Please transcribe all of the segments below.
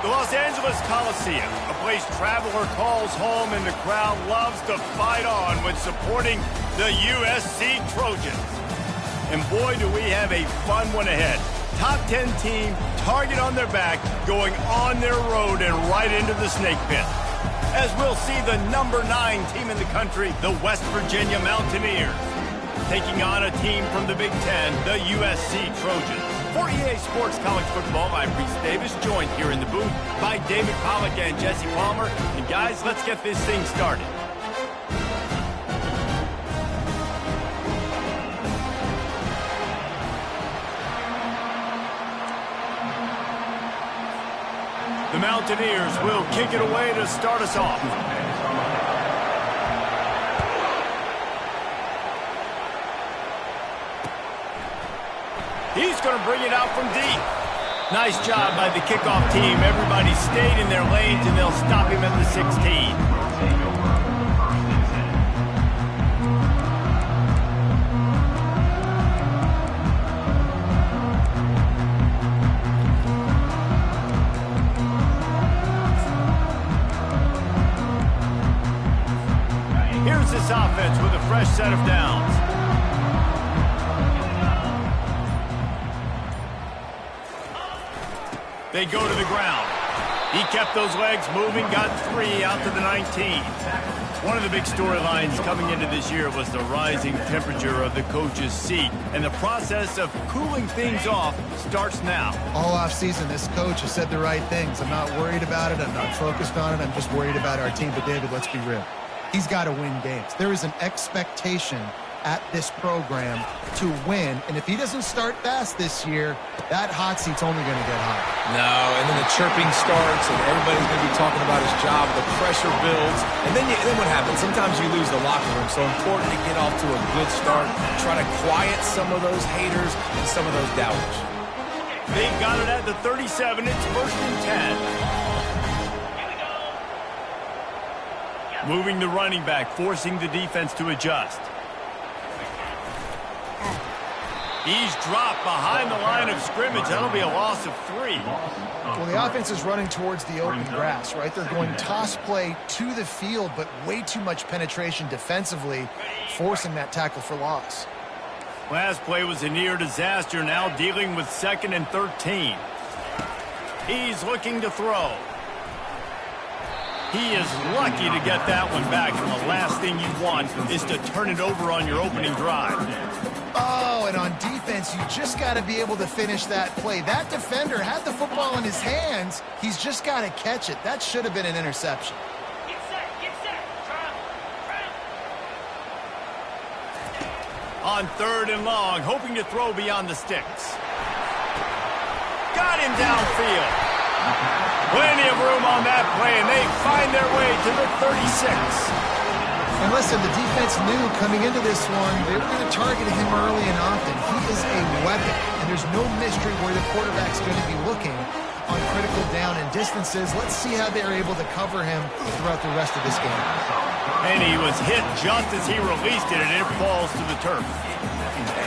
The Los Angeles Coliseum, a place traveler calls home and the crowd loves to fight on when supporting the USC Trojans. And boy, do we have a fun one ahead. Top 10 team, target on their back, going on their road and right into the snake pit. As we'll see the number 9 team in the country, the West Virginia Mountaineers, taking on a team from the Big Ten, the USC Trojans. For EA Sports College Football, I'm Reese Davis, joined here in the booth by David Pollack and Jesse Palmer. And guys, let's get this thing started. The Mountaineers will kick it away to start us off. He's going to bring it out from deep. Nice job by the kickoff team. Everybody stayed in their lanes, and they'll stop him at the 16. Here's this offense with a fresh set of downs. They go to the ground. He kept those legs moving, got 3 out to the 19. One of the big storylines coming into this year was the rising temperature of the coach's seat. And the process of cooling things off starts now. All offseason, this coach has said the right things. I'm not worried about it. I'm not focused on it. I'm just worried about our team. But, David, let's be real. He's got to win games. There is an expectation at this program to win, and if he doesn't start fast this year, that hot seat's only going to get hot. No, and then the chirping starts, and everybody's going to be talking about his job. The pressure builds, and then what happens? Sometimes you lose the locker room, so important to get off to a good start, try to quiet some of those haters and some of those doubters. They've got it at the 37. It's 1st and 10. Moving the running back, forcing the defense to adjust. He's dropped behind the line of scrimmage. That'll be a loss of 3. Well, the offense is running towards the open grass, right? They're going toss play to the field, but way too much penetration defensively, forcing that tackle for loss. Last play was a near disaster, now dealing with 2nd and 13. He's looking to throw. He is lucky to get that one back, and the last thing you want is to turn it over on your opening drive. Oh, and on defense, you just got to be able to finish that play. That defender had the football in his hands. He's just got to catch it. That should have been an interception. Get set, On 3rd and long, hoping to throw beyond the sticks. Got him downfield. Plenty of room on that play, and they find their way to the 36. And listen, the defense knew coming into this one, they were going to target him early and often. He is a weapon, and there's no mystery where the quarterback's going to be looking on critical down and distances. Let's see how they're able to cover him throughout the rest of this game. And he was hit just as he released it, and it falls to the turf.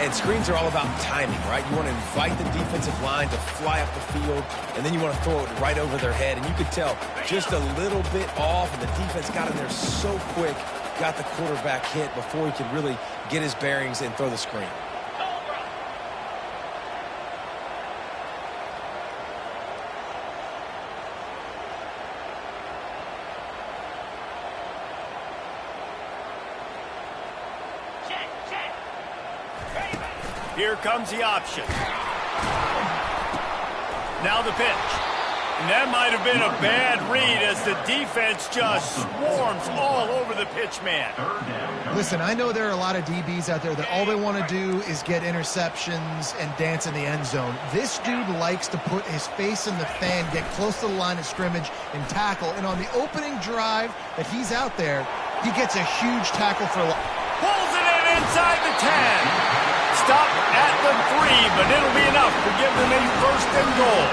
And screens are all about timing, right? You want to invite the defensive line to fly up the field, and then you want to throw it right over their head. And you could tell just a little bit off, and the defense got in there so quick, got the quarterback hit before he could really get his bearings and throw the screen. Here comes the option. Now the pitch. And that might have been a bad read as the defense just swarms all over the pitch man. Listen, I know there are a lot of DBs out there that all they want to do is get interceptions and dance in the end zone. This dude likes to put his face in the fan, get close to the line of scrimmage, and tackle. And on the opening drive that he's out there, he gets a huge tackle for loss. Pulls it in inside the 10. Stop at the 3, but it'll be enough to give them a 1st and goal.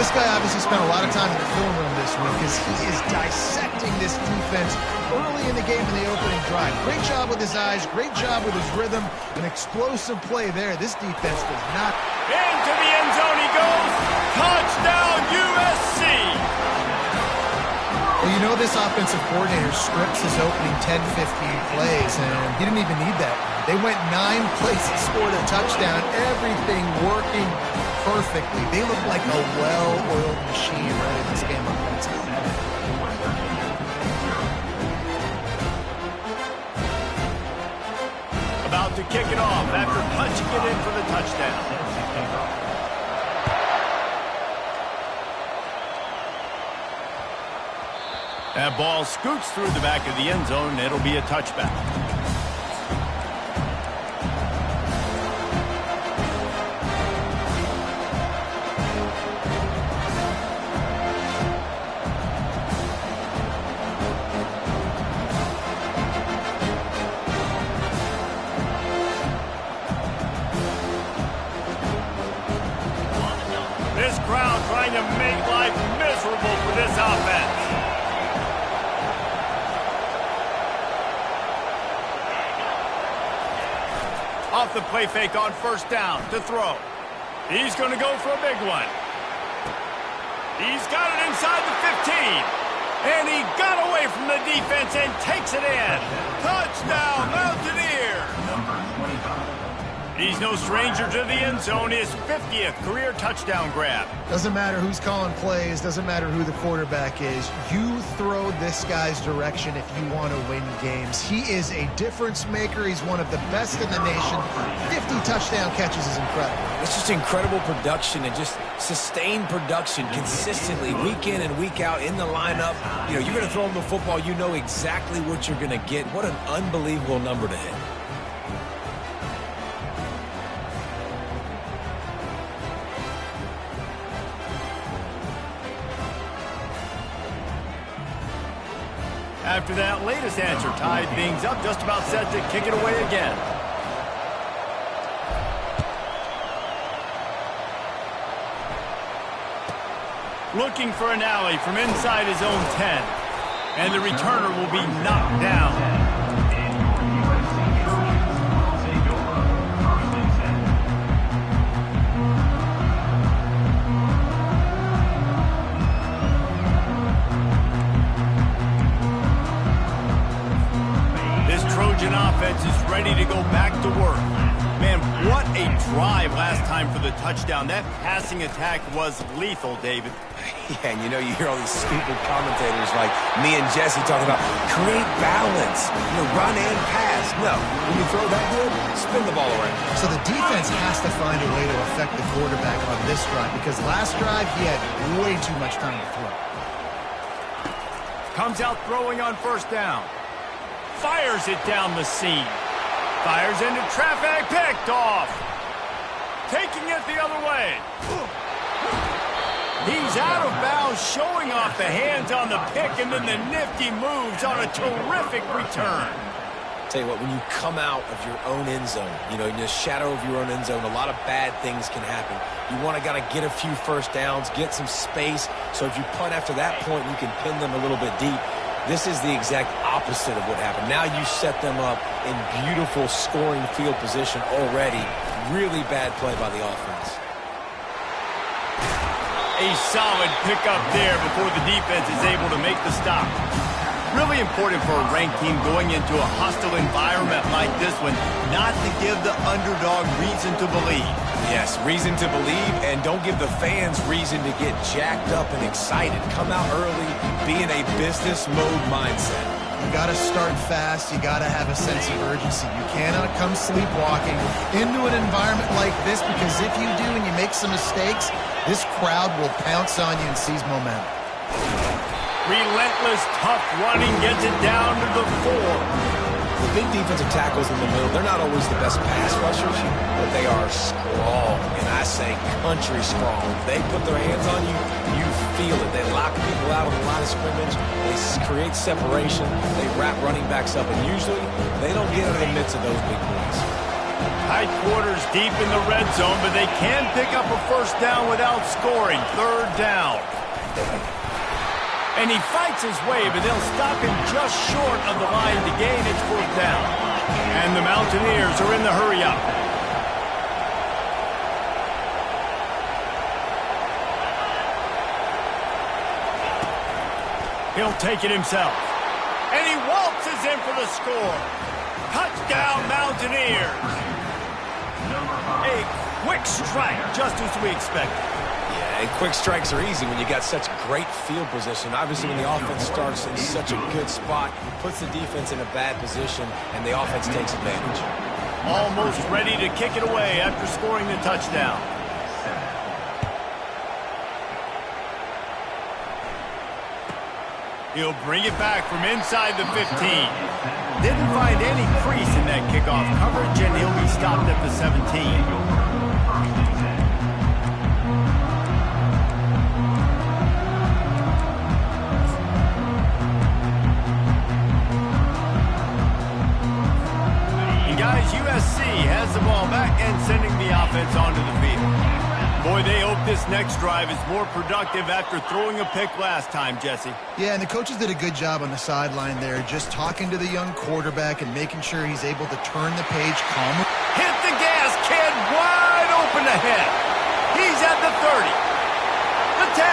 This guy obviously spent a lot of time in the film room this week because he is dissecting this defense early in the game in the opening drive. Great job with his eyes, great job with his rhythm, an explosive play there. This defense does not. Into the end zone he goes. Touchdown, USC. Well, you know this offensive coordinator scripts his opening 10, 15 plays, and he didn't even need that. They went 9 plays and scored a touchdown, everything working perfectly. They look like a well-oiled machine right in this game offensively. About to kick it off after punching it in for the touchdown. That ball scoots through the back of the end zone, and it'll be a touchback. This crowd trying to make life miserable for this offense. Off the play fake on first down to throw. He's going to go for a big one. He's got it inside the 15. And he got away from the defense and takes it in. Touchdown, Mountaineer. He's no stranger to the end zone. His 50th career touchdown grab. Doesn't matter who's calling plays, doesn't matter who the quarterback is. You throw this guy's direction if you want to win games. He is a difference maker. He's one of the best in the nation. 50 touchdown catches is incredible. It's just incredible production and just sustained production consistently week in and week out in the lineup. You know, you're going to throw him the football, you know exactly what you're going to get. What an unbelievable number to hit. After that latest answer tied things up, just about set to kick it away again. Looking for an alley from inside his own 10. And the returner will be knocked down. Offense is ready to go back to work. Man, what a drive last time for the touchdown. That passing attack was lethal, David. Yeah, and you know, you hear all these stupid commentators like me and Jesse talking about create balance, you know, run and pass. No, when you throw that good, spin the ball around. So the defense has to find a way to affect the quarterback on this drive because last drive he had way too much time to throw. Comes out throwing on first down. Fires it down the seam. Fires into traffic, picked off. Taking it the other way. He's out of bounds, showing off the hands on the pick, and then the nifty moves on a terrific return. Tell you what, when you come out of your own end zone, you know, in the shadow of your own end zone, a lot of bad things can happen. You want to get a few first downs, get some space, so if you punt after that point, you can pin them a little bit deep. This is the exact opposite of what happened. Now you set them up in beautiful scoring field position already. Really bad play by the offense. A solid pickup there before the defense is able to make the stop. Really important for a ranked team going into a hostile environment like this one, not to give the underdog reason to believe. Yes, reason to believe, and don't give the fans reason to get jacked up and excited. Come out early, be in a business mode mindset. You got to start fast. You got to have a sense of urgency. You cannot come sleepwalking into an environment like this because if you do and you make some mistakes, this crowd will pounce on you and seize momentum. Relentless, tough running gets it down to the 4. The big defensive tackles in the middle, they're not always the best pass rushers, but they are strong, and I say country strong. If they put their hands on you, you feel it. They lock people out on the line of scrimmage. They create separation. They wrap running backs up, and usually they don't get in the midst of those big boys. Tight quarters deep in the red zone, but they can pick up a first down without scoring. Third down. And he fights his way, but they'll stop him just short of the line to gain. It's fourth down. And the Mountaineers are in the hurry-up. He'll take it himself. And he waltzes in for the score. Touchdown, Mountaineers. A quick strike, just as we expected. Yeah, and quick strikes are easy when you got such great field position. Obviously, when the offense starts in such a good spot, puts the defense in a bad position, and the offense takes advantage. Almost ready to kick it away after scoring the touchdown. He'll bring it back from inside the 15. Didn't find any crease in that kickoff coverage, and he'll be stopped at the 17. And guys, USC has the ball back and sending the offense onto the field. Boy, they hope this next drive is more productive after throwing a pick last time, Jesse. Yeah, and the coaches did a good job on the sideline there, just talking to the young quarterback and making sure he's able to turn the page calmly. Hit the gas, kid, wide open ahead. He's at the 30, the 10,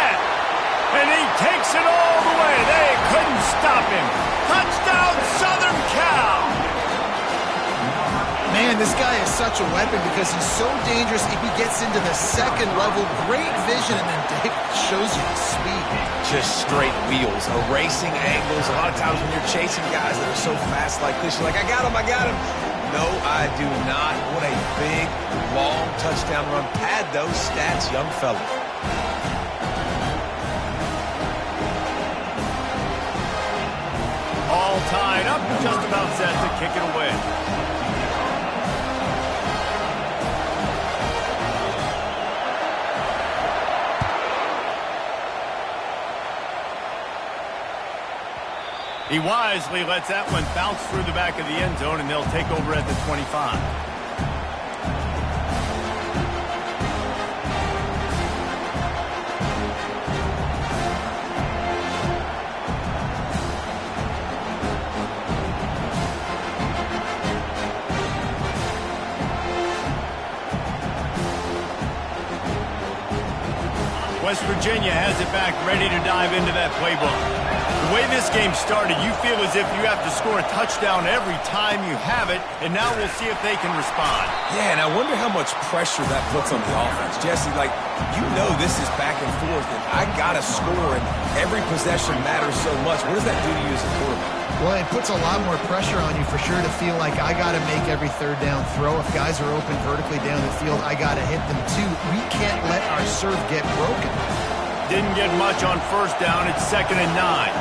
and he takes it all the way. They couldn't stop him. Touchdown, Southern Cal. Man, this guy is such a weapon because he's so dangerous if he gets into the second level. Great vision, and then Dave shows you the speed. Just straight wheels, erasing angles. A lot of times when you're chasing guys that are so fast like this, you're like, I got him, I got him. No, I do not. What a big, long touchdown run. Pad those stats, young fella. All tied up, just about set to kick it away. He wisely lets that one bounce through the back of the end zone, and they'll take over at the 25. West Virginia has it back, ready to dive into that playbook. The way this game started, you feel as if you have to score a touchdown every time you have it, and now we'll see if they can respond. Yeah, and I wonder how much pressure that puts on the offense. Jesse, like, you know this is back and forth, and I got to score, and every possession matters so much. What does that do to you as a quarterback? Well, it puts a lot more pressure on you for sure to feel like I got to make every third down throw. If guys are open vertically down the field, I got to hit them too. We can't let our serve get broken. Didn't get much on first down. It's 2nd and 9.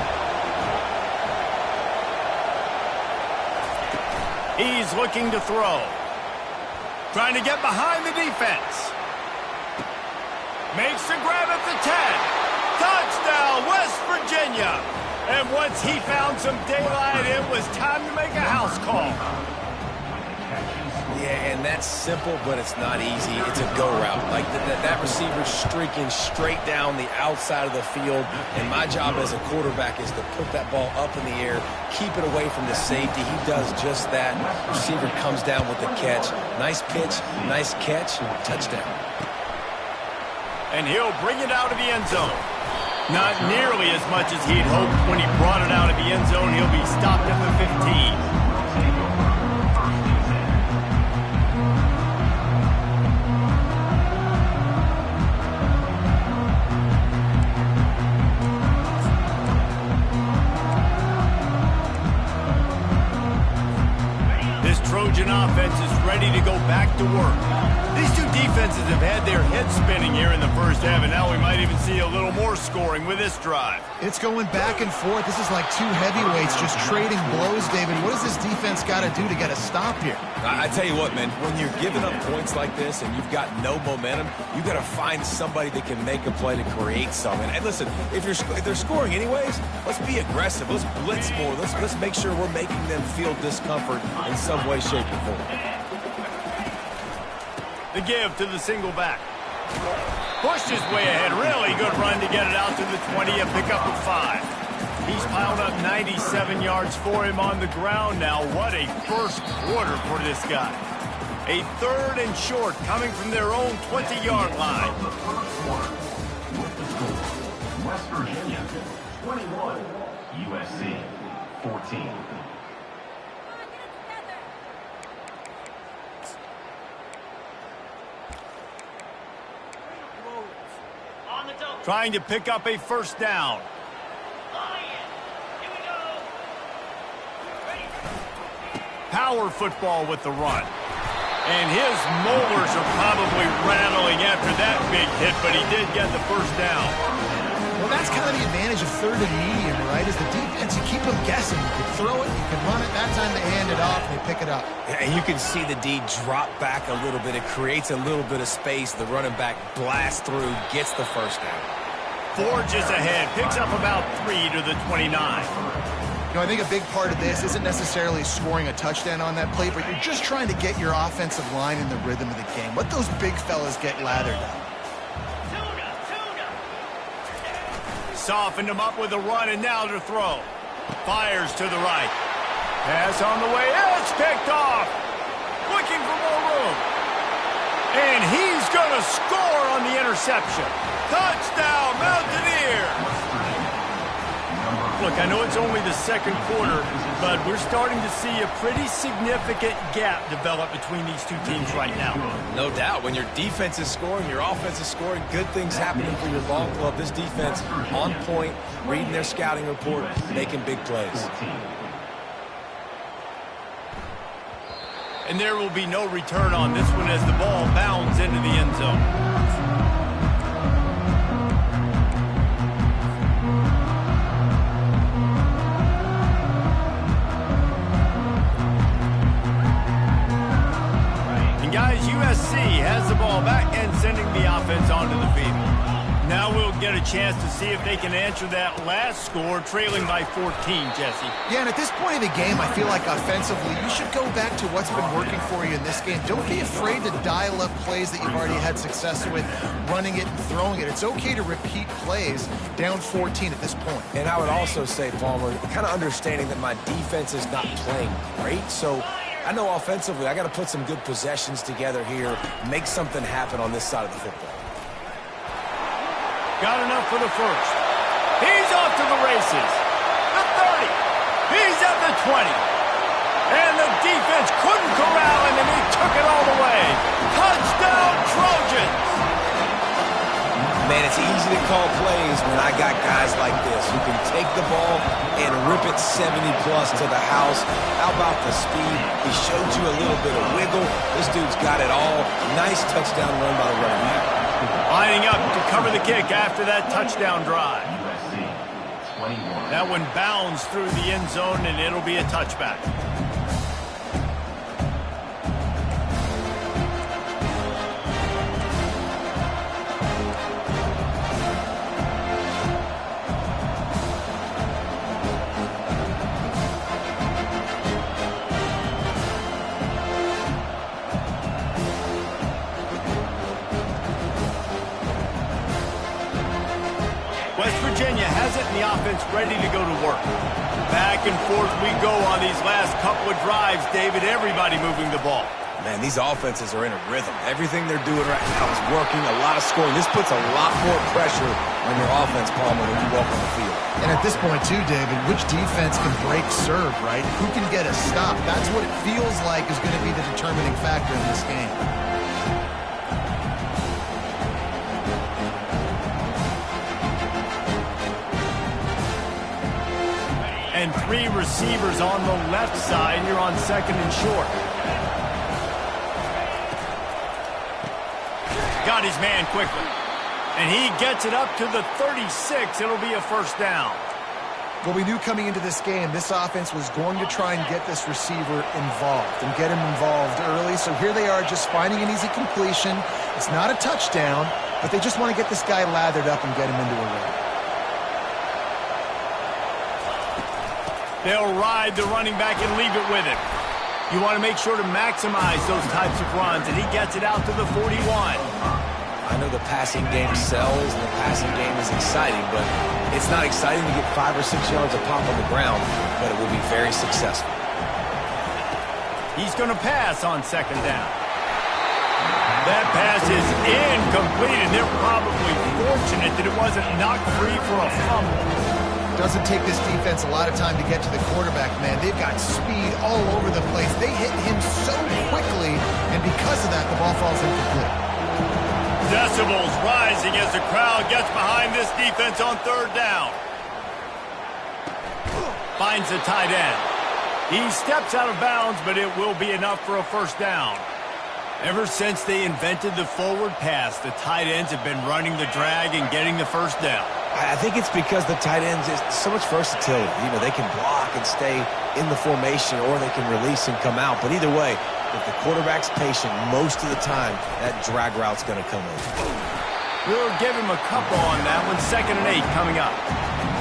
He's looking to throw. Trying to get behind the defense. Makes the grab at the 10. Touchdown, West Virginia. And once he found some daylight, it was time to make a house call. Yeah, and that's simple, but it's not easy. It's a go route. Like that receiver's streaking straight down the outside of the field, and my job as a quarterback is to put that ball up in the air, keep it away from the safety. He does just that. Receiver comes down with the catch. Nice pitch, nice catch, touchdown. And he'll bring it out of the end zone. Not nearly as much as he'd hoped when he brought it out of the end zone. He'll be stopped at the 15. Trojan offense is ready to go back to work. These two defenses have had their heads spinning here in the first half, and now we might even see a little more scoring with this drive. It's going back and forth. This is like two heavyweights just trading blows, David. What does this defense got to do to get a stop here? I tell you what, man, when you're giving up points like this and you've got no momentum, you got to find somebody that can make a play to create something. And listen, if they're scoring anyways, let's be aggressive. Let's blitz more. Let's make sure we're making them feel discomfort in some way, shape, or form. The give to the single back. Pushed his way ahead. Really good run to get it out to the 20, a pickup of 5. He's piled up 97 yards for him on the ground now. What a first quarter for this guy. A 3rd and short coming from their own 20-yard line. West Virginia, 21. USC, 14. Trying to pick up a first down. Power football with the run. And his molars are probably rattling after that big hit, but he did get the first down. Well, that's kind of the advantage of 3rd and medium, right? Is the defense, you keep them guessing. You can throw it, you can run it. That time they hand it off and they pick it up. And you can see the D drop back a little bit. It creates a little bit of space. The running back blasts through, gets the first down. Forges ahead, picks up about 3 to the 29. You know, I think a big part of this isn't necessarily scoring a touchdown on that play, but you're just trying to get your offensive line in the rhythm of the game. Let those big fellas get lathered up. Softened him up with a run, and now to throw. Fires to the right. Pass on the way. It's picked off. Looking for more room. And he's going to score on the interception. Touchdown, Mountaineers! Look, I know it's only the 2nd quarter, but we're starting to see a pretty significant gap develop between these two teams right now. No doubt. When your defense is scoring, your offense is scoring, good things happening for your ball club. This defense on point, reading their scouting report, making big plays. And there will be no return on this one as the ball bounds into the end zone. Guys, USC has the ball back and sending the offense onto the field. Now we'll get a chance to see if they can answer that last score, trailing by 14, Jesse. Yeah, and at this point of the game, I feel like offensively, you should go back to what's been working for you in this game. Don't be afraid to dial up plays that you've already had success with, running it and throwing it. It's okay to repeat plays down 14 at this point. And I would also say, Palmer, kind of understanding that my defense is not playing great, so I know offensively I got to put some good possessions together here, make something happen on this side of the football. Got enough for the first. He's off to the races. The 30. He's at the 20. And the defense couldn't corral him, and he took it all the way. Touchdown, Trojans! Man, it's easy to call plays when I got guys like this who can take the ball and rip it 70-plus to the house. How about the speed? He showed you a little bit of wiggle. This dude's got it all. Nice touchdown run by the running back. Lining up to cover the kick after that touchdown drive. That one bounds through the end zone, and it'll be a touchback. West Virginia has it, and the offense ready to go to work. Back and forth we go on these last couple of drives, David. Everybody moving the ball. Man, these offenses are in a rhythm. Everything they're doing right now is working, a lot of scoring. This puts a lot more pressure on your offense, Palmer, when you walk on the field. And at this point, too, David, which defense can break serve, right? Who can get a stop? That's what it feels like is going to be the determining factor in this game. And 3 receivers on the left side. You're on 2nd and short. Got his man quickly. And he gets it up to the 36. It'll be a first down. Well, we knew coming into this game, this offense was going to try and get this receiver involved and get him involved early. So here they are just finding an easy completion. It's not a touchdown, but they just want to get this guy lathered up and get him into a run. They'll ride the running back and leave it with him. You want to make sure to maximize those types of runs, and he gets it out to the 41. I know the passing game sells and the passing game is exciting, but it's not exciting to get 5 or 6 yards a pop on the ground, but it will be very successful. He's going to pass on second down. That pass is incomplete, and they're probably fortunate that it wasn't knocked free for a fumble. Doesn't take this defense a lot of time to get to the quarterback, man. They've got speed all over the place. They hit him so quickly, and because of that, the ball falls incomplete. Decibels rising as the crowd gets behind this defense on third down. Finds the tight end. He steps out of bounds, but it will be enough for a first down. Ever since they invented the forward pass, the tight ends have been running the drag and getting the first down. I think it's because the tight ends is so much versatility. You know, they can block and stay in the formation, or they can release and come out. But either way, if the quarterback's patient most of the time, that drag route's going to come in. We'll give him a couple on that one. 2nd and 8 coming up.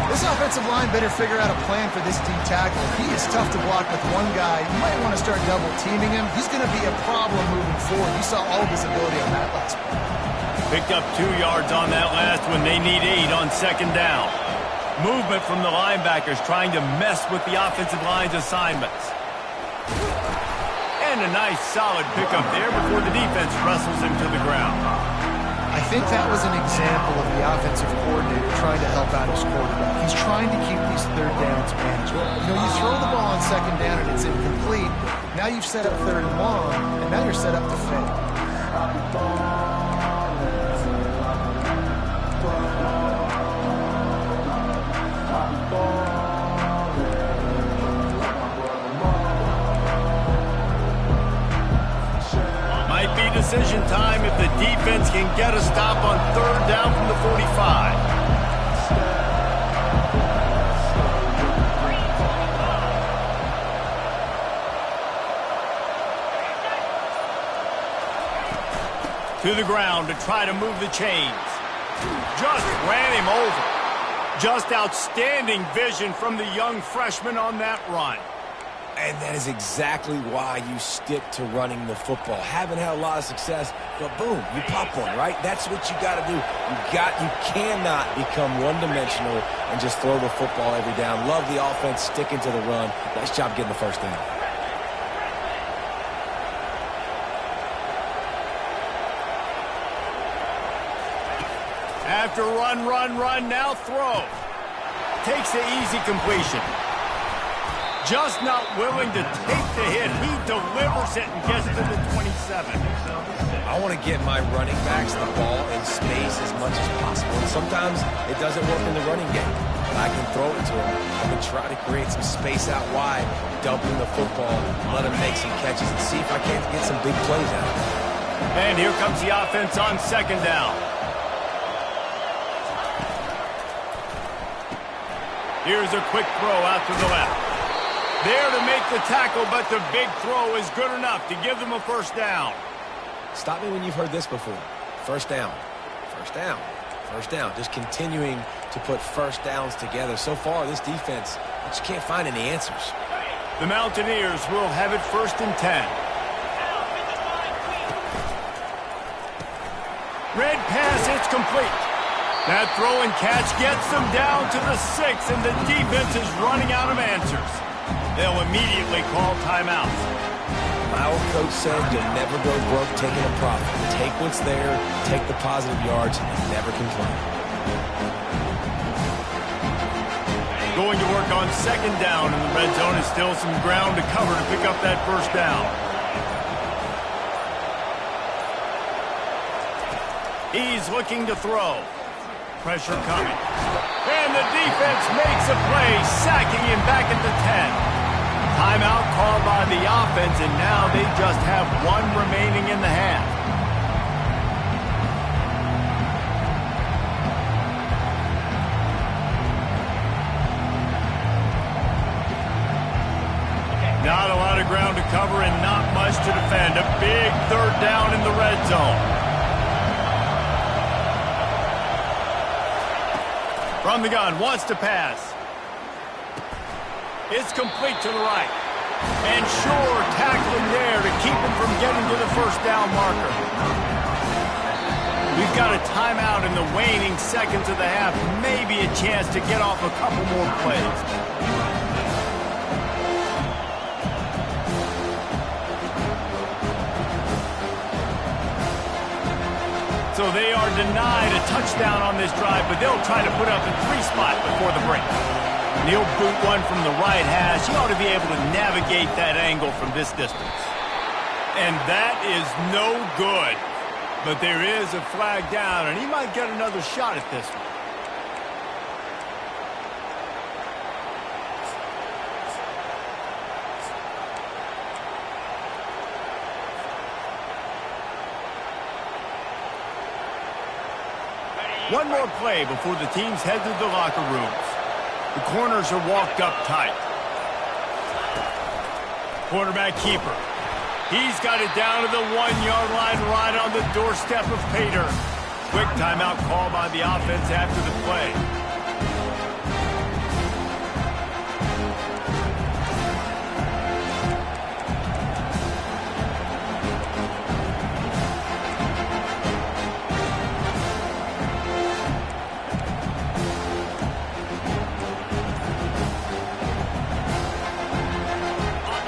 This offensive line better figure out a plan for this D tackle. He is tough to block with one guy. You might want to start double teaming him. He's going to be a problem moving forward. You saw all of his ability on that last play. Picked up 2 yards on that last one. They need 8 on second down. Movement from the linebackers trying to mess with the offensive line's assignments. And a nice solid pickup there before the defense wrestles him to the ground. I think that was an example of the offensive coordinator trying to help out his quarterback. He's trying to keep these third downs manageable. You know, you throw the ball on second down and it's incomplete. Now you've set up 3rd and long, and now you're set up to fail. Decision time if the defense can get a stop on 3rd down from the 45. To the ground to try to move the chains. Just ran him over. Just outstanding vision from the young freshman on that run. And that is exactly why you stick to running the football. Haven't had a lot of success, but boom, you pop one, right? That's what you got to do. You cannot become one-dimensional and just throw the football every down. Love the offense, sticking to the run. Nice job getting the first down. After run, now throw. Takes the easy completion. Just not willing to take the hit. He delivers it and gets to the 27. I want to get my running backs the ball in space as much as possible. And sometimes it doesn't work in the running game. But I can throw it to him. I can try to create some space out wide, dumping the football, let him make some catches, and see if I can't get some big plays out of it. And here comes the offense on second down. Here's a quick throw out to the left. There to make the tackle, but the big throw is good enough to give them a first down. Stop me when you've heard this before. First down, first down, first down. Just continuing to put first downs together. So far, this defense, I just can't find any answers. The Mountaineers will have it 1st and 10. Red pass, it's complete. That throw and catch gets them down to the 6, and the defense is running out of answers. They'll immediately call timeout. My old coach said you'll never go broke taking a profit. Take what's there, take the positive yards, and never complain. Going to work on second down, and the red zone is still some ground to cover to pick up that first down. He's looking to throw. Pressure coming. And the defense makes a play, sacking him back at the 10. Timeout called by the offense, and now they just have 1 remaining in the half. Not a lot of ground to cover and not much to defend. A big 3rd down in the red zone. From the gun, wants to pass. It's complete to the right. And sure, tackling there to keep him from getting to the first down marker. We've got a timeout in the waning seconds of the half. Maybe a chance to get off a couple more plays. So they are denied a touchdown on this drive, but they'll try to put up a 3-spot before the break. And he'll boot one from the right hash. He ought to be able to navigate that angle from this distance. And that is no good. But there is a flag down, and he might get another shot at this one. One more play before the teams head to the locker rooms. The corners are walked up tight. Quarterback keeper. He's got it down to the 1-yard line right on the doorstep of Pater. Quick timeout call by the offense after the play.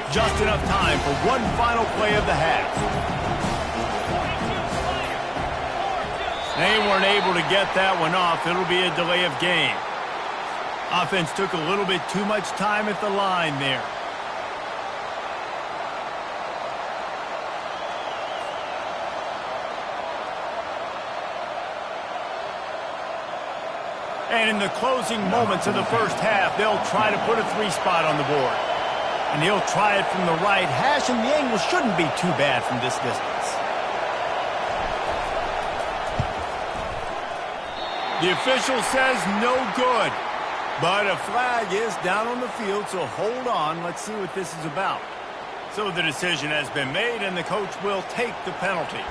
Just enough time for one final play of the half. They weren't able to get that one off. It'll be a delay of game. Offense took a little bit too much time at the line there. And in the closing moments of the first half, they'll try to put a 3-spot on the board. And he'll try it from the right hash, and the angle shouldn't be too bad from this distance. The official says no good. But a flag is down on the field, so hold on. Let's see what this is about. So the decision has been made, and the coach will take the penalty.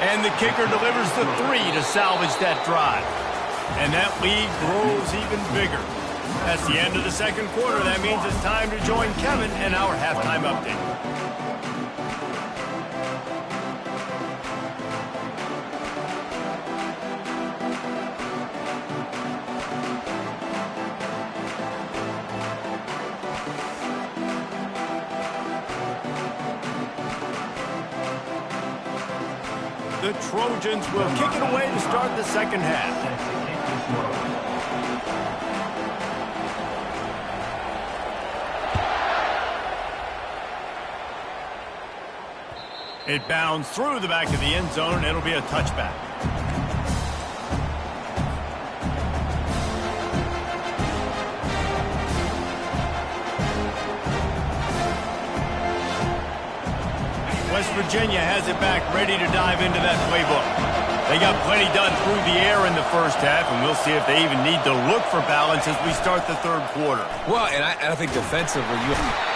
And the kicker delivers the 3 to salvage that drive. And that lead grows even bigger. That's the end of the second quarter. That means it's time to join Kevin in our halftime update. The Trojans will kick it away to start the second half. It bounds through the back of the end zone, and it'll be a touchback. West Virginia has it back, ready to dive into that playbook. They got plenty done through the air in the first half, and we'll see if they even need to look for balance as we start the third quarter. Well, and I think defensively,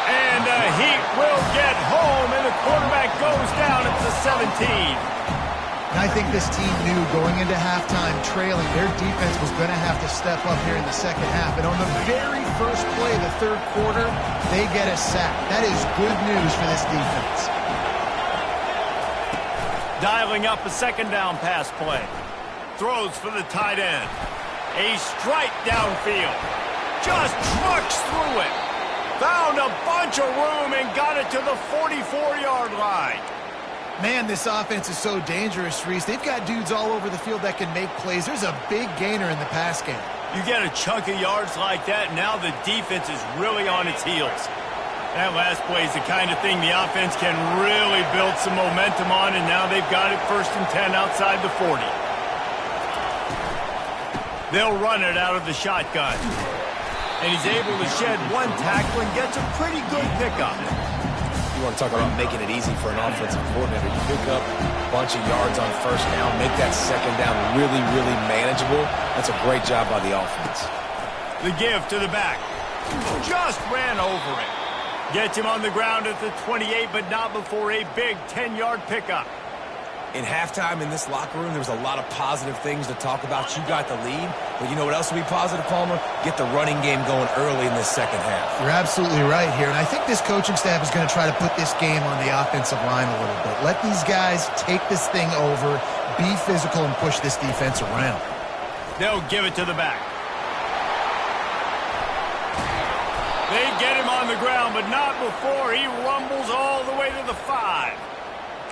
And Heat will get home, and the quarterback goes down at the 17. And I think this team knew going into halftime trailing, their defense was going to have to step up here in the second half. And on the very first play of the third quarter, they get a sack. That is good news for this defense. Dialing up a second down pass play. Throws for the tight end. A strike downfield. Just trucks through it. Found a bunch of room and got it to the 44-yard line. Man, this offense is so dangerous, Reese. They've got dudes all over the field that can make plays. There's a big gainer in the pass game. You get a chunk of yards like that, now the defense is really on its heels. That last play is the kind of thing the offense can really build some momentum on, and now they've got it 1st and 10 outside the 40. They'll run it out of the shotgun. And he's able to shed one tackle and gets a pretty good pickup. You want to talk about making it easy for an offensive coordinator. You pick up a bunch of yards on first down, make that second down really, really manageable. That's a great job by the offense. The give to the back. Just ran over it. Gets him on the ground at the 28, but not before a big 10-yard pickup. In halftime in this locker room, there was a lot of positive things to talk about. You got the lead, but you know what else will be positive, Palmer? Get the running game going early in this second half. You're absolutely right here, and I think this coaching staff is going to try to put this game on the offensive line a little bit. Let these guys take this thing over, be physical, and push this defense around. They'll give it to the back. They get him on the ground, but not before he rumbles all the way to the 5.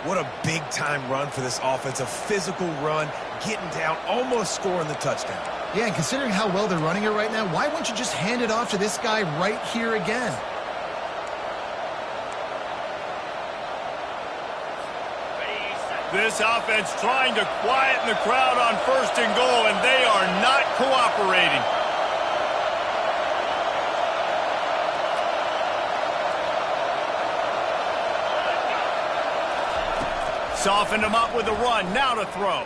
What a big-time run for this offense, a physical run, getting down, almost scoring the touchdown. Yeah, and considering how well they're running it right now, why wouldn't you just hand it off to this guy right here again? This offense trying to quieten the crowd on 1st and goal, and they are not cooperating. Softened him up with a run. Now to throw.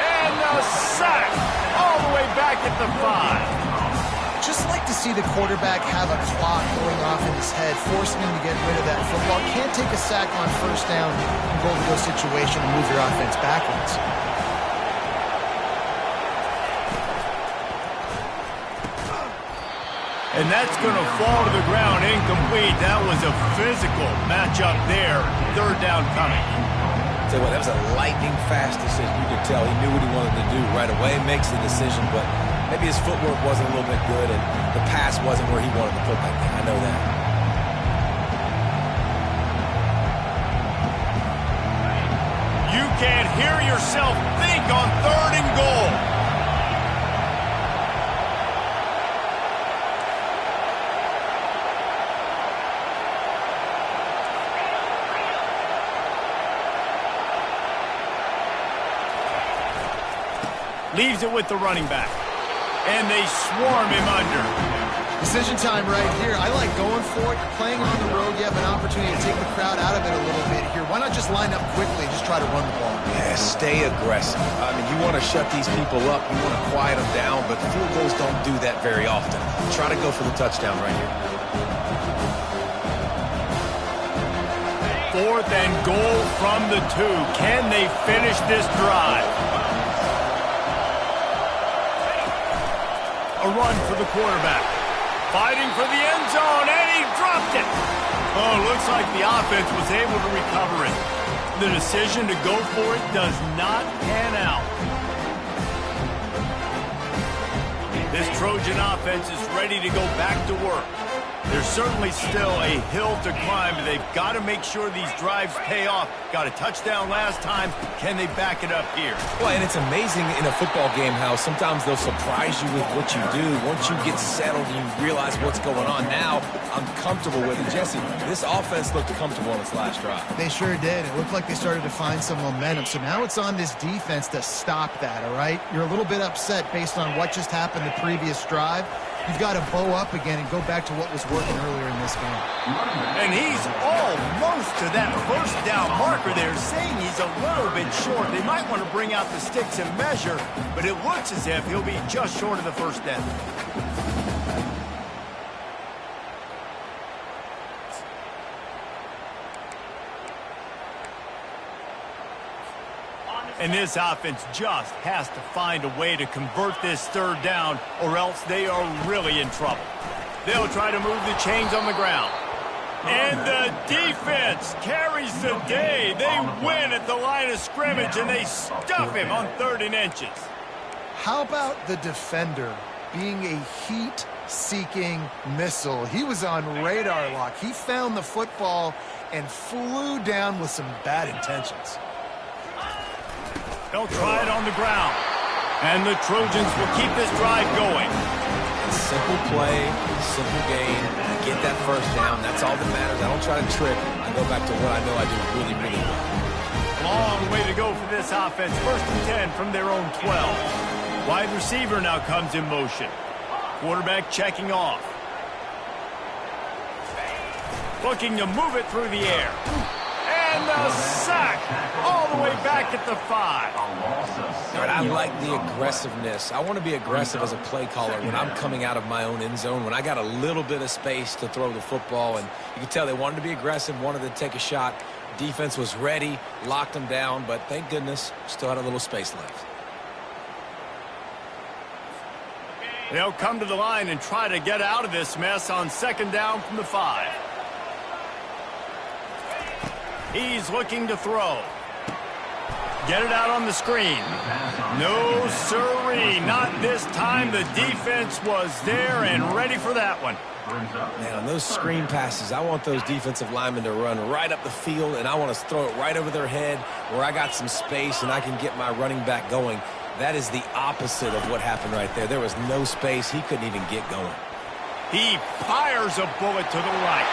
And a sack all the way back at the 5. Just like to see the quarterback have a clock going off in his head, forcing him to get rid of that football. Can't take a sack on 1st down and go situation and move your offense backwards. And that's going to fall to the ground incomplete. That was a physical matchup there. 3rd down coming. Tell you what, that was a lightning-fast decision. You could tell he knew what he wanted to do right away. Makes the decision, but maybe his footwork wasn't a little bit good, and the pass wasn't where he wanted to put that thing. I know that. You can't hear yourself think on 3rd and goal. Leaves it with the running back. And they swarm him under. Decision time right here. I like going for it. You're playing on the road. You have an opportunity to take the crowd out of it a little bit here. Why not just line up quickly and just try to run the ball? Yeah, stay aggressive. I mean, you want to shut these people up. You want to quiet them down, but field goals don't do that very often. Try to go for the touchdown right here. 4th and goal from the 2. Can they finish this drive? A run for the quarterback. Fighting for the end zone, and he dropped it. Oh, looks like the offense was able to recover it. The decision to go for it does not pan out. This Trojan offense is ready to go back to work. There's certainly still a hill to climb, but they've got to make sure these drives pay off. Got a touchdown last time. Can they back it up here? Well, and it's amazing in a football game how sometimes they'll surprise you with what you do. Once you get settled and you realize what's going on, now I'm comfortable with it. Jesse, this offense looked comfortable on its last drive. They sure did. It looked like they started to find some momentum. So now it's on this defense to stop that, all right? You're a little bit upset based on what just happened the previous drive. You've got to bow up again and go back to what was working earlier in this game. And he's almost to that 1st down marker there, saying he's a little bit short. They might want to bring out the sticks and measure, but it looks as if he'll be just short of the 1st down. And this offense just has to find a way to convert this 3rd down, or else they are really in trouble. They'll try to move the chains on the ground. And the defense carries the day. They win at the line of scrimmage, and they stuff him on 3rd and inches. How about the defender being a heat-seeking missile? He was on radar lock. He found the football and flew down with some bad intentions. They'll try it on the ground. And the Trojans will keep this drive going. Simple play, simple game. Get that 1st down. That's all that matters. I don't try to trick. I go back to what I know I do really, really well. Long way to go for this offense. 1st and 10 from their own 12. Wide receiver now comes in motion. Quarterback checking off. Looking to move it through the air. And the sack all the way back at the 5. All right, I like the aggressiveness. I want to be aggressive as a play caller when I'm coming out of my own end zone, when I got a little bit of space to throw the football. And you can tell they wanted to be aggressive, wanted to take a shot. Defense was ready, locked them down, but thank goodness, still had a little space left. They'll come to the line and try to get out of this mess on 2nd down from the 5. He's looking to throw. Get it out on the screen. No, sirree, not this time. The defense was there and ready for that one. Man, on those screen passes, I want those defensive linemen to run right up the field, and I want to throw it right over their head where I got some space and I can get my running back going. That is the opposite of what happened right there. There was no space. He couldn't even get going. He fires a bullet to the right.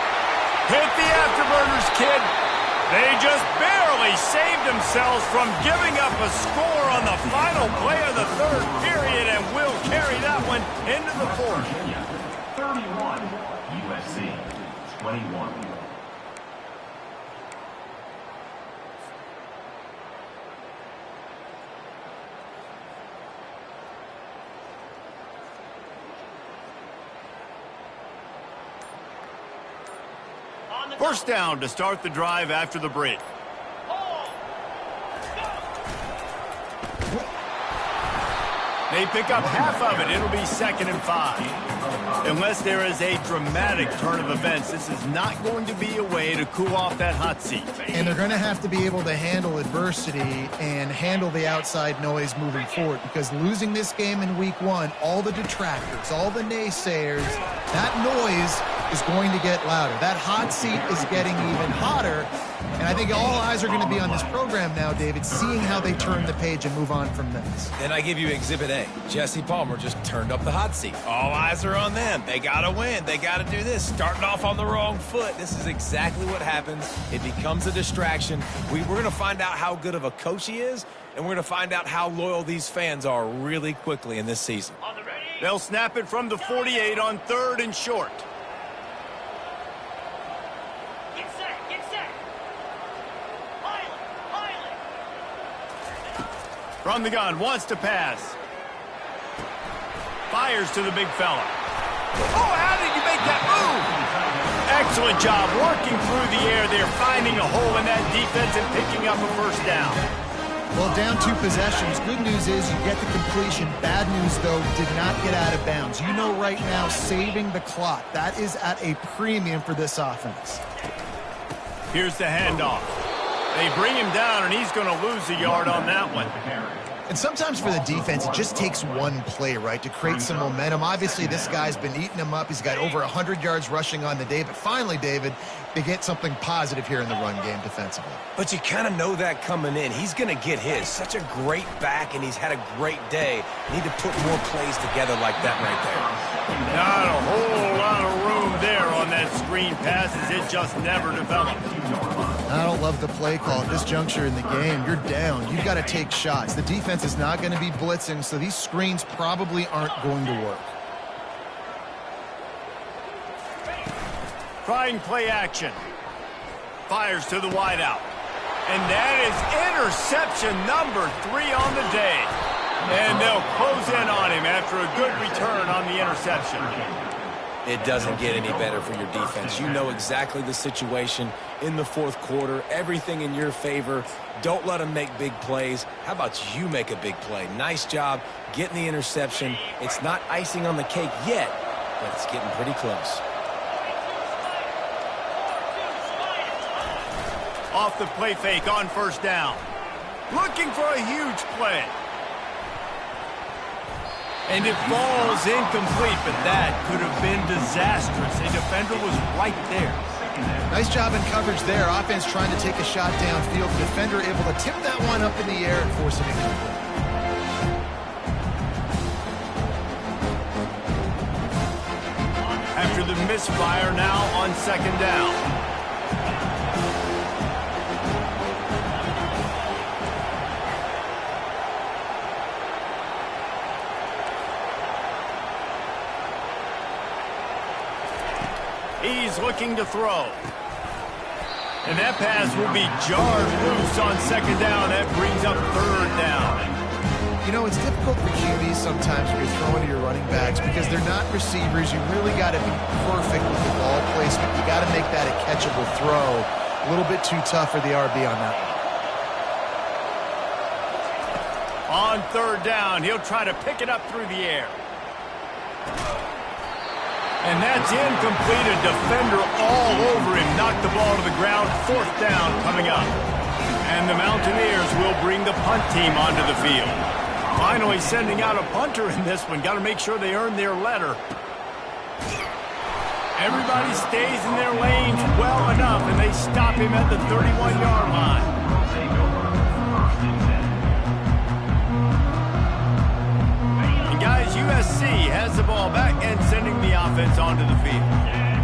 Hit the afterburners, kid. They just barely saved themselves from giving up a score on the final play of the 3rd period, and will carry that one into the 4th. 31, USC 21. First down to start the drive after the break. They pick up half of it. It'll be 2nd and 5. Unless there is a dramatic turn of events, this is not going to be a way to cool off that hot seat. And they're going to have to be able to handle adversity and handle the outside noise moving forward, because losing this game in week 1, all the detractors, all the naysayers, that noise is going to get louder. That hot seat is getting even hotter. And I think all eyes are going to be on this program now, David, seeing how they turn the page and move on from this. Then I give you Exhibit A. Jesse Palmer just turned up the hot seat. All eyes are on them. They got to win. They got to do this. Starting off on the wrong foot. This is exactly what happens. It becomes a distraction. We're going to find out how good of a coach he is, and we're going to find out how loyal these fans are really quickly in this season. They'll snap it from the 48 on 3rd and short. From the gun, wants to pass. Fires to the big fella. Oh, how did you make that move? Excellent job working through the air there, finding a hole in that defense and picking up a first down. Well, down 2 possessions. Good news is you get the completion. Bad news, though, did not get out of bounds. You know right now, saving the clock. That is at a premium for this offense. Here's the handoff. They bring him down, and he's going to lose a yard on that one. And sometimes for the defense, it just takes one play, right, to create some momentum. Obviously, this guy's been eating them up. He's got over 100 yards rushing on the day. But finally, David, they get something positive here in the run game defensively. But you kind of know that coming in. He's going to get his. Such a great back, and he's had a great day. Need to put more plays together like that right there. Not a whole lot of room there on that screen pass, as it just never developed. I don't love the play call at this juncture in the game. You're down. You've got to take shots. The defense is not going to be blitzing, so these screens probably aren't going to work. Trying play action. Fires to the wideout. And that is interception number 3 on the day. And they'll close in on him after a good return on the interception. It doesn't get any better for your defense. You know exactly the situation in the 4th quarter. Everything in your favor. Don't let them make big plays. How about you make a big play? Nice job getting the interception. It's not icing on the cake yet, but it's getting pretty close. Off the play fake on 1st down. Looking for a huge play. And it falls incomplete, but that could have been disastrous. A defender was right there. Nice job in coverage there. Offense trying to take a shot downfield. The defender able to tip that one up in the air and force it incomplete. After the misfire, now on 2nd down. He's looking to throw. And that pass will be jarred loose on second down. That brings up third down. You know, it's difficult for QBs sometimes when you're throwing to your running backs because they're not receivers. You really got to be perfect with the ball placement. You got to make that a catchable throw. A little bit too tough for the RB on that On one. third down, he'll try to pick it up through the air. And that's incomplete. A defender all over him. Knocked the ball to the ground. Fourth down coming up. And the Mountaineers will bring the punt team onto the field. Finally sending out a punter in this one. Got to make sure they earn their letter. Everybody stays in their lanes well enough, and they stop him at the 31-yard line. And guys, USC has the ball back and sending the offense onto the field.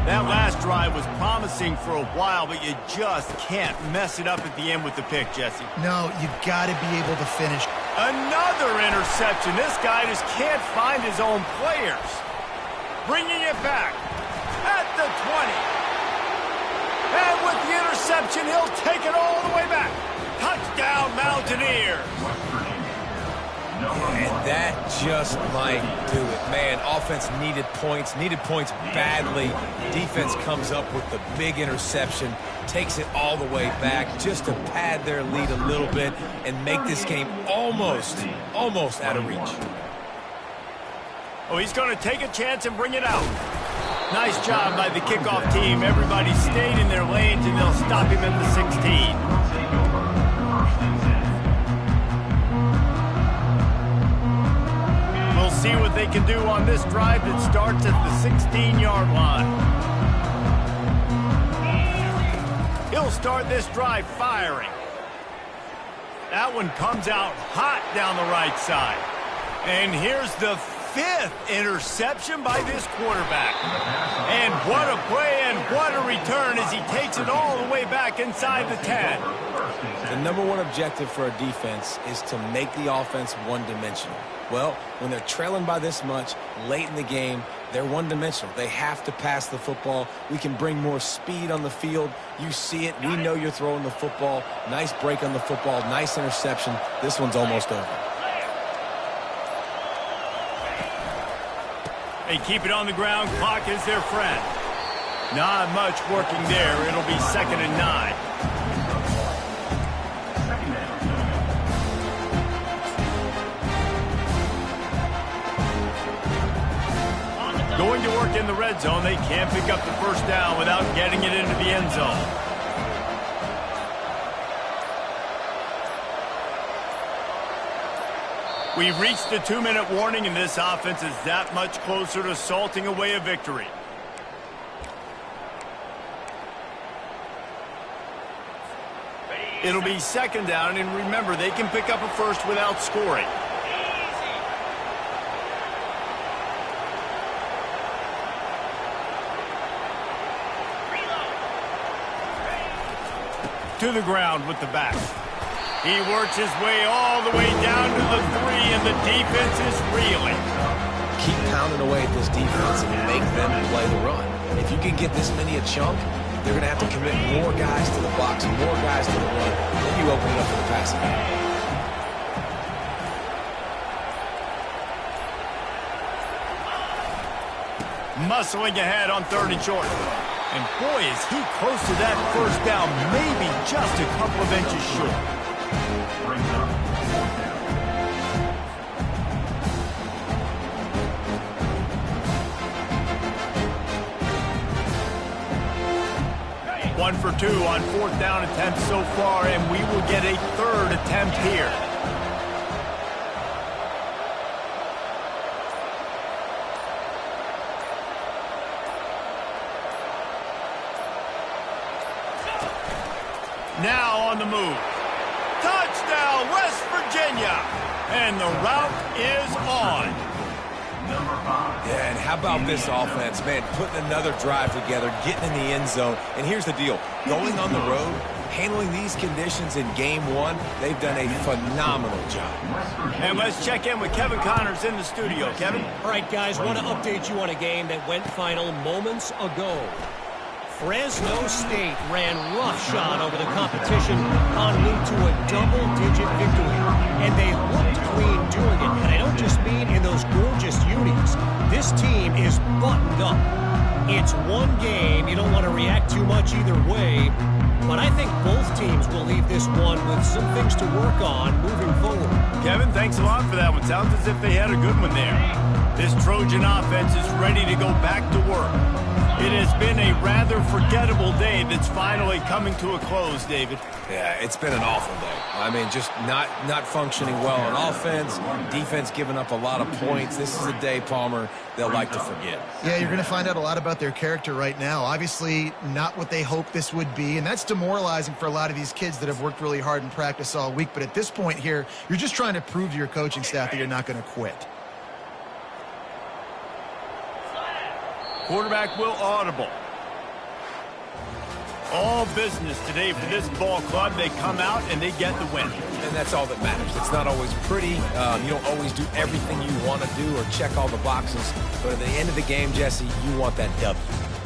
That last drive was promising for a while, but you just can't mess it up at the end with the pick, Jesse. No, you got to be able to finish. Another interception. This guy just can't find his own players. Bringing it back at the 20. And with the interception, he'll take it all the way back. Touchdown, Mountaineers. And that just might do it. Man, offense needed points badly. Defense comes up with the big interception, takes it all the way back just to pad their lead a little bit and make this game almost out of reach. Oh, he's going to take a chance and bring it out. Nice job by the kickoff team. Everybody stayed in their lanes, and they'll stop him at the 16. We'll see what they can do on this drive that starts at the 16-yard line. He'll start this drive firing. That one comes out hot down the right side. And here's the fifth interception by this quarterback. And what a play and what a return as he takes it all the way back inside the 10. The number one objective for a defense is to make the offense one-dimensional. Well, when they're trailing by this much late in the game, they're one-dimensional. They have to pass the football. We can bring more speed on the field. You see it. We know you're throwing the football. Nice break on the football. Nice interception. This one's almost over. They keep it on the ground. Clock is their friend. Not much working there. It'll be 2nd and 9. Going to work in the red zone. They can't pick up the first down without getting it into the end zone. We've reached the 2-minute warning, and this offense is that much closer to salting away a victory. It'll be 2nd down, and remember, they can pick up a first without scoring. To the ground with the back. He works his way all the way down to the 3, and the defense is reeling. Keep pounding away at this defense and make them play the run. If you can get this many a chunk, they're going to have to commit more guys to the box and more guys to the run. Then you open it up for the passing game. Muscling ahead on 3rd and short. And boy, is he close to that first down, maybe just a couple of inches short. Brings up 4th down. 1 for 2 on 4th down attempts so far, and we will get a 3rd attempt here. Now on the move. Touchdown, West Virginia. And the route is on. Number 5. Yeah, and how about this offense, man, putting another drive together, getting in the end zone. And here's the deal. Going on the road, handling these conditions in game 1, they've done a phenomenal job. And let's check in with Kevin Connors in the studio. Kevin? All right, guys, want to update you on a game that went final moments ago. Fresno State ran roughshod over the competition en route to a double-digit victory. And they looked clean doing it. And I don't just mean in those gorgeous unis. This team is buttoned up. It's one game. You don't want to react too much either way. But I think both teams will leave this one with some things to work on moving forward. Kevin, thanks a lot for that one. Sounds as if they had a good one there. This Trojan offense is ready to go back to work. It has been a rather forgettable day that's finally coming to a close, David. Yeah, it's been an awful day. I mean, just not functioning well on offense, defense giving up a lot of points. This is a day, Palmer, they'll like to forget. Yeah, you're going to find out a lot about their character right now. Obviously, not what they hoped this would be, and that's demoralizing for a lot of these kids that have worked really hard in practice all week. But at this point here, you're just trying to prove to your coaching staff that you're not going to quit. Quarterback will audible. All business today for this ball club. They come out and they get the win. And that's all that matters. It's not always pretty. You don't always do everything you want to do or check all the boxes. But at the end of the game, Jesse, you want that W.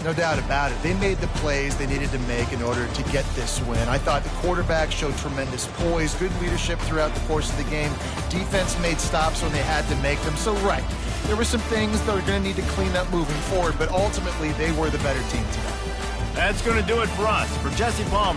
No doubt about it. They made the plays they needed to make in order to get this win. I thought the quarterback showed tremendous poise, good leadership throughout the course of the game. Defense made stops when they had to make them. So, right, there were some things that are going to need to clean up moving forward, but ultimately they were the better team today. That's going to do it for us. For Jesse Palmer.